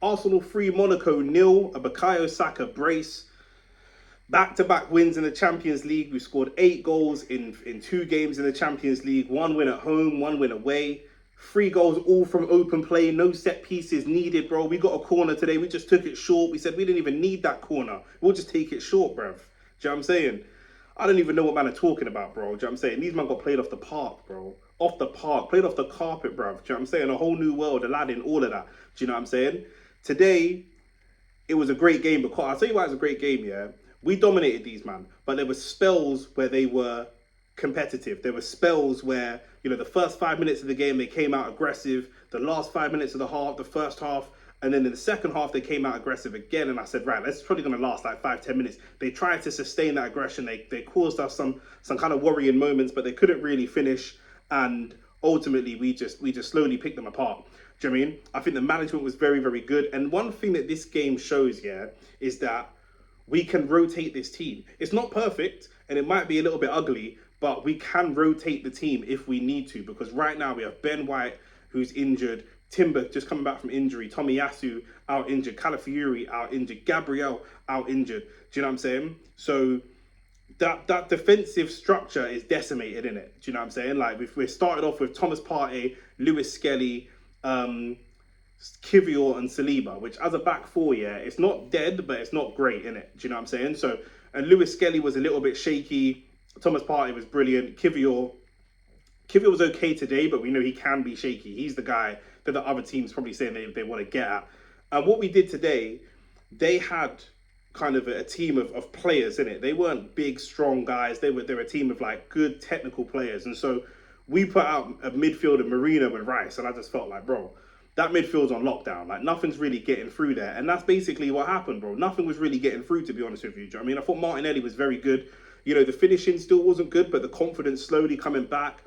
Arsenal 3, Monaco 0, a Bukayo Saka brace. Back-to-back wins in the Champions League. We scored 8 goals in 2 games in the Champions League. 1 win at home, 1 win away. 3 goals all from open play. No set pieces needed, bro. We got a corner today. We just took it short. We said we didn't even need that corner. We'll just take it short, bruv. Do you know what I'm saying? I don't even know what man are talking about, bro. Do you know what I'm saying? These men got played off the park, bro. Off the park. Played off the carpet, bruv. Do you know what I'm saying? A whole new world, Aladdin, all of that. Do you know what I'm saying? Today, it was a great game, because I'll tell you why it was a great game, yeah? We dominated these, man. But there were spells where they were competitive. There were spells where, the first 5 minutes of the game, they came out aggressive. The last 5 minutes of the first half, and then in the second half, they came out aggressive again. And I said, right, that's probably going to last like 5-10 minutes. They tried to sustain that aggression. They caused us some kind of worrying moments, but they couldn't really finish. And ultimately, we just slowly picked them apart. Do you know what I mean? I think the management was very, very good. And one thing that this game shows, yeah, is that we can rotate this team. It's not perfect, and it might be a little bit ugly, but we can rotate the team if we need to, because right now we have Ben White, who's injured, Timber just coming back from injury, Tomiyasu out injured, Calafiori out injured, Gabriel out injured. Do you know what I'm saying? So that defensive structure is decimated, in it. Do you know what I'm saying? Like, we started off with Thomas Partey, Lewis Skelly, Kivior and Saliba, which as a back four, yeah, it's not dead, but it's not great, in it. Do you know what I'm saying? So, and Lewis Skelly was a little bit shaky. Thomas Partey was brilliant. Kivior was okay today, but we know he can be shaky. He's the guy that the other teams probably saying they want to get at. And what we did today, they had kind of a team of players in it. They weren't big, strong guys. They were a team of like good technical players. And so we put out a midfield of Marino and Rice, and I just felt like, bro, that midfield's on lockdown. Like, nothing's really getting through there. And that's basically what happened, bro. Nothing was really getting through, to be honest with you. Do you know what I mean? I thought Martinelli was very good. The finishing still wasn't good, but the confidence slowly coming back,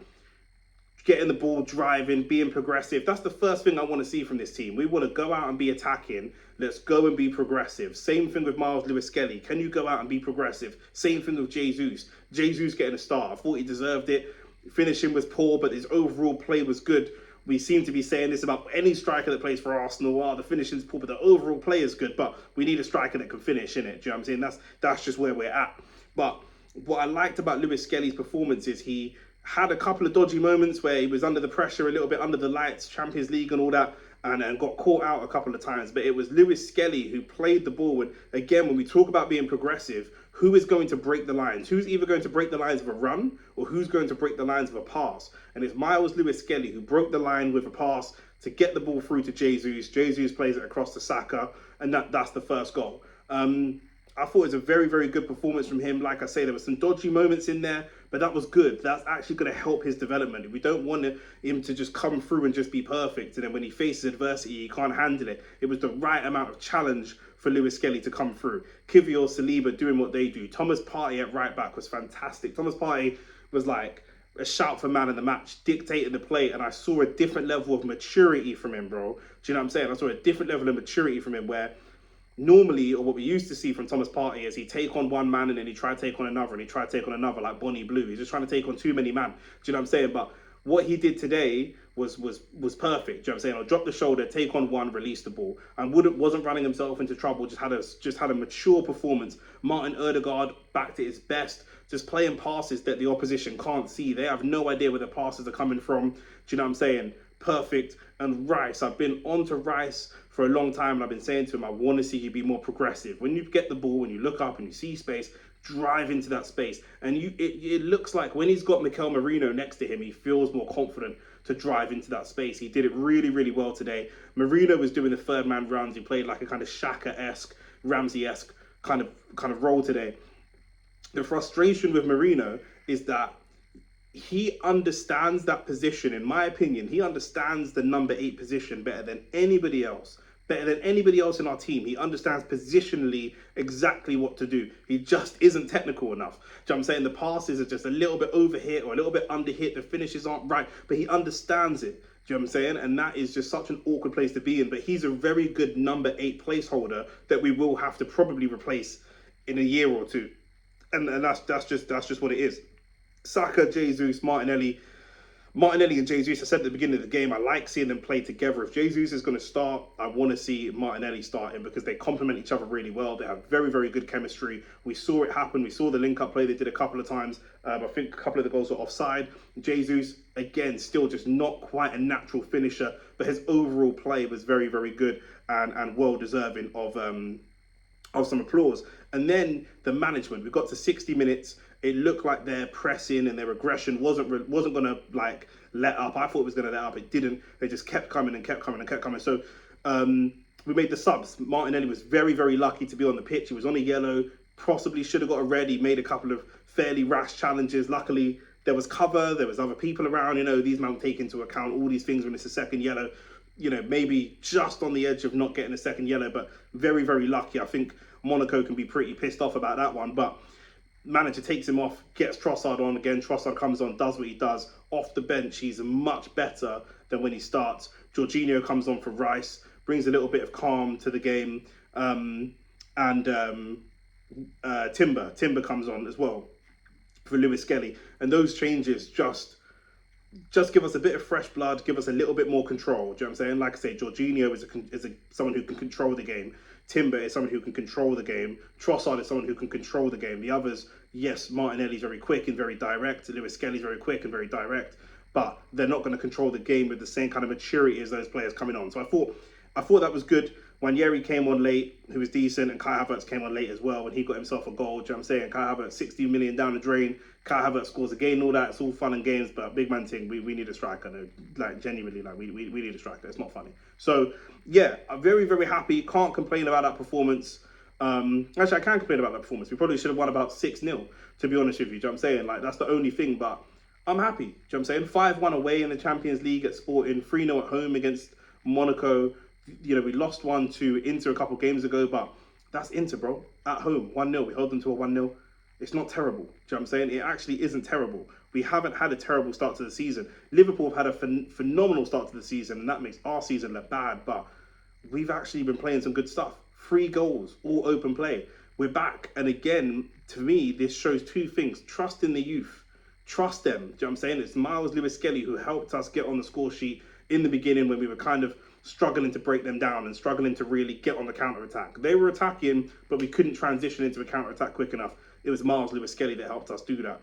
getting the ball, driving, being progressive. That's the first thing I want to see from this team. We want to go out and be attacking. Let's go and be progressive. Same thing with Miles Lewis-Skelly. Can you go out and be progressive? Same thing with Jesus. Jesus getting a start. I thought he deserved it. Finishing was poor, but his overall play was good. We seem to be saying this about any striker that plays for Arsenal. The finishing's poor, but the overall play is good. But we need a striker that can finish, innit? Do you know what I'm saying? That's just where we're at. But what I liked about Lewis Skelly's performance is he had a couple of dodgy moments where he was under the pressure, a little bit under the lights, Champions League and all that, and got caught out a couple of times. But it was Lewis Skelly who played the ball. And again, when we talk about being progressive, who is going to break the lines? Who's either going to break the lines of a run, or who's going to break the lines of a pass? And it's Miles Lewis Skelly who broke the line with a pass to get the ball through to Jesus. Jesus plays it across to Saka, and that's the first goal. I thought it was a very, very good performance from him. Like I say, there were some dodgy moments in there, but that was good. That's actually going to help his development. We don't want him to just come through and just be perfect, and then when he faces adversity, he can't handle it. It was the right amount of challenge for Lewis Skelly to come through. Kivior, Saliba doing what they do. Thomas Partey at right back was fantastic. Thomas Partey was like a shout for man of the match, dictating the play, and I saw a different level of maturity from him, bro. Do you know what I'm saying? I saw a different level of maturity from him where normally, or what we used to see from Thomas Partey, is he take on one man and then he try to take on another and he try to take on another, like Bonnie Blue. He's just trying to take on too many men. Do you know what I'm saying? But what he did today was perfect. Do you know what I'm saying? I'll drop the shoulder, take on one, release the ball, and wasn't running himself into trouble. Just had a mature performance. Martin Odegaard back to his best, just playing passes that the opposition can't see. They have no idea where the passes are coming from. Do you know what I'm saying? Perfect. And Rice, I've been on to Rice for a long time, and I've been saying to him, I want to see you be more progressive. When you get the ball, when you look up and you see space, drive into that space. And it looks like when he's got Mikel Merino next to him, he feels more confident to drive into that space. He did it really, really well today. Merino was doing the third man runs. He played like a kind of Xhaka-esque, Ramsey-esque kind of role today. The frustration with Merino is that he understands that position. In my opinion, he understands the number 8 position better than anybody else. Better than anybody else in our team. He understands positionally exactly what to do. He just isn't technical enough. Do you know what I'm saying? The passes are just a little bit over hit or a little bit under hit. The finishes aren't right, but he understands it. Do you know what I'm saying? And that is just such an awkward place to be in. But he's a very good number 8 placeholder that we will have to probably replace in a year or two. And that's just what it is. Saka, Jesus, Martinelli. Martinelli and Jesus, I said at the beginning of the game, I like seeing them play together. If Jesus is going to start, I want to see Martinelli starting because they complement each other really well. They have very, very good chemistry. We saw it happen. We saw the link-up play they did a couple of times. I think a couple of the goals were offside. Jesus, again, still just not quite a natural finisher, but his overall play was very, very good and well-deserving of some applause. And then the management. We got to 60 minutes. It looked like their pressing and their aggression wasn't going to like let up. I thought it was going to let up. It didn't. They just kept coming and kept coming and kept coming. So we made the subs. Martinelli was very, very lucky to be on the pitch. He was on a yellow. Possibly should have got a red. He made a couple of fairly rash challenges. Luckily, there was cover. There was other people around. You know, these men take into account all these things when it's a second yellow. You know, maybe just on the edge of not getting a second yellow, but very, very lucky. I think Monaco can be pretty pissed off about that one, but manager takes him off, gets Trossard on again. Trossard comes on, does what he does. Off the bench, he's much better than when he starts. Jorginho comes on for Rice, brings a little bit of calm to the game. Timber comes on as well for Lewis Skelly. And those changes just give us a bit of fresh blood, give us a little bit more control. Do you know what I'm saying? Like I say, Jorginho is someone who can control the game. Timber is someone who can control the game. Trossard is someone who can control the game. The others, yes, Martinelli's very quick and very direct. Lewis Skelly's very quick and very direct, but they're not going to control the game with the same kind of maturity as those players coming on. So I thought that was good. When Yeri came on late, who was decent, and Kai Havertz came on late as well, and he got himself a goal. Do you know what I'm saying? Kai Havertz, 60 million down the drain. Kai Havertz scores again, all that. It's all fun and games, but big man thing, we need a striker. No, like, genuinely, like, we need a striker. It's not funny. So, yeah, I'm very, very happy. Can't complain about that performance. Actually, I can complain about that performance. We probably should have won about 6-0, to be honest with you. Do you know what I'm saying? Like, that's the only thing, but I'm happy. Do you know what I'm saying? 5-1 away in the Champions League at Sporting, 3-0 at home against Monaco. You know, we lost one to Inter a couple of games ago, but that's Inter, bro. At home, 1-0. We held them to a 1-0. It's not terrible. Do you know what I'm saying? It actually isn't terrible. We haven't had a terrible start to the season. Liverpool have had a phenomenal start to the season, and that makes our season look bad, but we've actually been playing some good stuff. 3 goals, all open play. We're back, and again, to me, this shows 2 things. Trust in the youth. Trust them. Do you know what I'm saying? It's Miles Lewis Skelly who helped us get on the score sheet in the beginning when we were kind of struggling to break them down and struggling to really get on the counter-attack. They were attacking, but we couldn't transition into a counter-attack quick enough. It was Miles Lewis Skelly that helped us do that.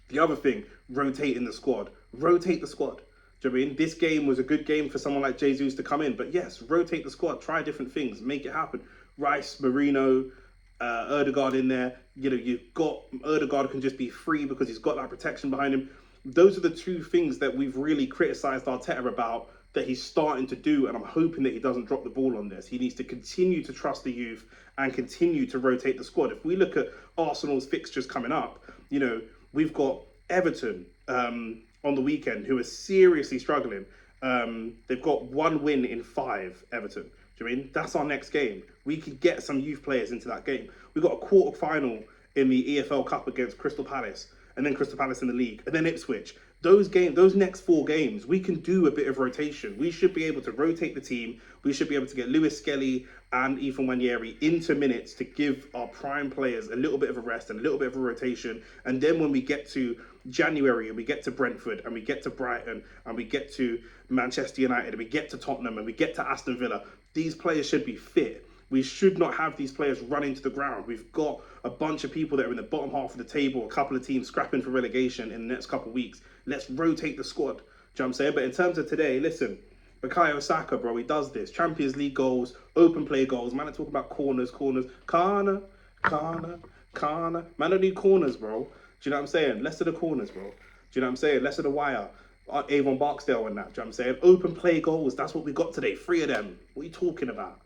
The other thing, rotating the squad. Rotate the squad. Do you know what I mean? This game was a good game for someone like Jesus to come in, but yes, rotate the squad, try different things, make it happen. Rice, Marino, Ødegaard in there. You know, you've got Ødegaard can just be free because he's got that protection behind him. Those are the 2 things that we've really criticised Arteta about that he's starting to do, and I'm hoping that he doesn't drop the ball on this. He needs to continue to trust the youth and continue to rotate the squad. If we look at Arsenal's fixtures coming up, you know, we've got Everton on the weekend who are seriously struggling. They've got 1 win in 5, Everton. Do you know what I mean? That's our next game. We could get some youth players into that game. We've got a quarter final in the EFL Cup against Crystal Palace, and then Crystal Palace in the league, and then Ipswich. Those next 4 games, we can do a bit of rotation. We should be able to rotate the team. We should be able to get Lewis Skelly and Ethan Nwaneri into minutes to give our prime players a little bit of a rest and a little bit of a rotation. And then when we get to January and we get to Brentford and we get to Brighton and we get to Manchester United and we get to Tottenham and we get to Aston Villa, these players should be fit. We should not have these players running to the ground. We've got a bunch of people that are in the bottom half of the table, a couple of teams scrapping for relegation in the next couple of weeks. Let's rotate the squad. Do you know what I'm saying? But in terms of today, listen, Bukayo Saka, bro, he does this. Champions League goals, open play goals. Man, I talk about corners. Corner. Man, don't need corners, bro. Do you know what I'm saying? Less of the corners, bro. Do you know what I'm saying? Less of the wire. Avon Barksdale and that. Do you know what I'm saying? Open play goals. That's what we got today. 3 of them. What are you talking about?